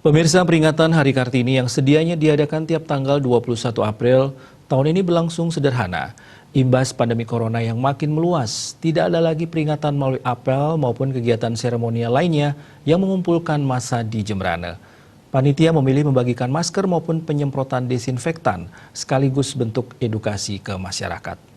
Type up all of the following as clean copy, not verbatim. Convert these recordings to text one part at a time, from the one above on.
Pemirsa, peringatan Hari Kartini yang sedianya diadakan tiap tanggal 21 April tahun ini berlangsung sederhana. Imbas pandemi corona yang makin meluas, tidak ada lagi peringatan melalui apel maupun kegiatan seremonial lainnya yang mengumpulkan massa di Jemberana. Panitia memilih membagikan masker maupun penyemprotan desinfektan sekaligus bentuk edukasi ke masyarakat.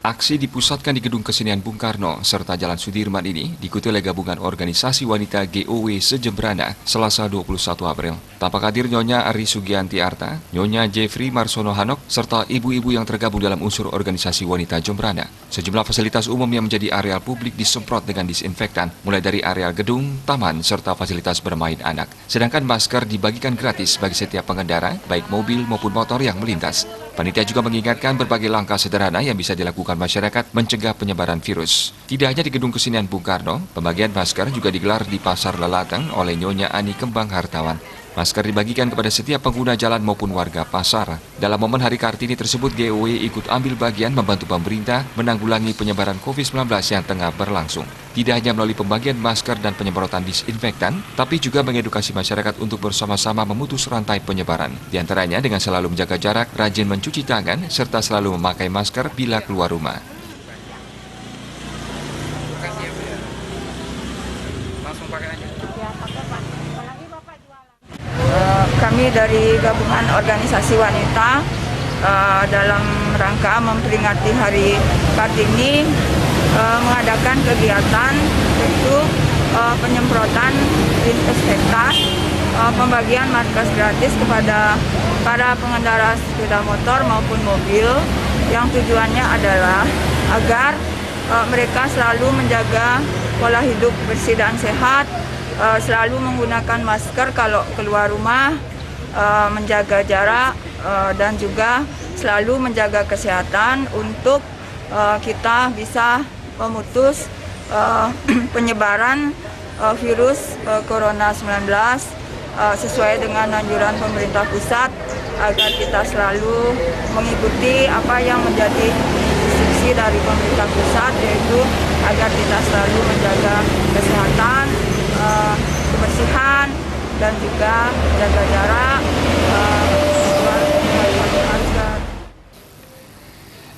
Aksi dipusatkan di Gedung Kesenian Bung Karno serta Jalan Sudirman ini diikuti oleh gabungan organisasi wanita GOW se-Jemberana Selasa 21 April. Tampak hadir Nyonya Ari Sugianti Arta, Nyonya Jeffrey Marsono Hanok, serta ibu-ibu yang tergabung dalam unsur organisasi wanita Jemberana. Sejumlah fasilitas umum yang menjadi areal publik disemprot dengan disinfektan, mulai dari areal gedung, taman, serta fasilitas bermain anak. Sedangkan masker dibagikan gratis bagi setiap pengendara, baik mobil maupun motor yang melintas. Panitia juga mengingatkan berbagai langkah sederhana yang bisa dilakukan masyarakat mencegah penyebaran virus. Tidak hanya di Gedung Kesenian Bung Karno, pembagian masker juga digelar di Pasar Lelatang oleh Nyonya Ani Kembang Hartawan. Masker dibagikan kepada setiap pengguna jalan maupun warga pasar. Dalam momen Hari Kartini tersebut, GOW ikut ambil bagian membantu pemerintah menanggulangi penyebaran COVID-19 yang tengah berlangsung. Tidak hanya melalui pembagian masker dan penyemprotan disinfektan, tapi juga mengedukasi masyarakat untuk bersama-sama memutus rantai penyebaran. Di antaranya dengan selalu menjaga jarak, rajin mencuci tangan, serta selalu memakai masker bila keluar rumah. Langsung pakai aja. Kami dari gabungan organisasi wanita dalam rangka memperingati Hari Kartini mengadakan kegiatan untuk penyemprotan disinfektan, pembagian masker gratis kepada para pengendara sepeda motor maupun mobil, yang tujuannya adalah agar mereka selalu menjaga pola hidup bersih dan sehat, selalu menggunakan masker kalau keluar rumah, menjaga jarak, dan juga selalu menjaga kesehatan untuk kita bisa memutus penyebaran virus Corona 19 sesuai dengan anjuran pemerintah pusat, agar kita selalu mengikuti apa yang menjadi instruksi dari pemerintah pusat, yaitu agar kita selalu menjaga kesehatan, kebersihan, dan juga jaga jarak,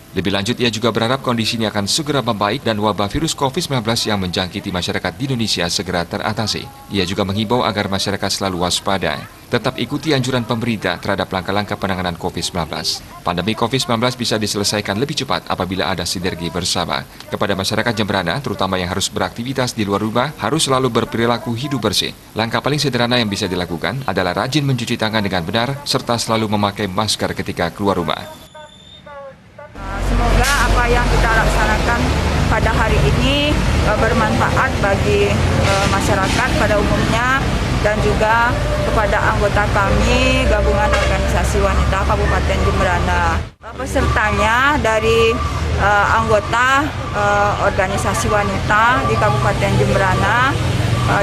Lebih lanjut, ia juga berharap kondisi ini akan segera membaik dan wabah virus COVID-19 yang menjangkiti masyarakat di Indonesia segera teratasi. Ia juga menghimbau agar masyarakat selalu waspada, tetap ikuti anjuran pemerintah terhadap langkah-langkah penanganan COVID-19. Pandemi COVID-19 bisa diselesaikan lebih cepat apabila ada sinergi bersama. Kepada masyarakat Jemberana, terutama yang harus beraktivitas di luar rumah, harus selalu berperilaku hidup bersih. Langkah paling sederhana yang bisa dilakukan adalah rajin mencuci tangan dengan benar, serta selalu memakai masker ketika keluar rumah. Semoga apa yang kita laksanakan pada hari ini bermanfaat bagi masyarakat pada umumnya, dan juga kepada anggota kami gabungan organisasi wanita Kabupaten Jemberana. Pesertanya dari anggota organisasi wanita di Kabupaten Jemberana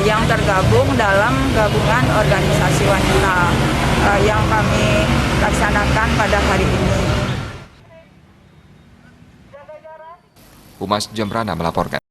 yang tergabung dalam gabungan organisasi wanita yang kami laksanakan pada hari ini. Humas Jemberana melaporkan.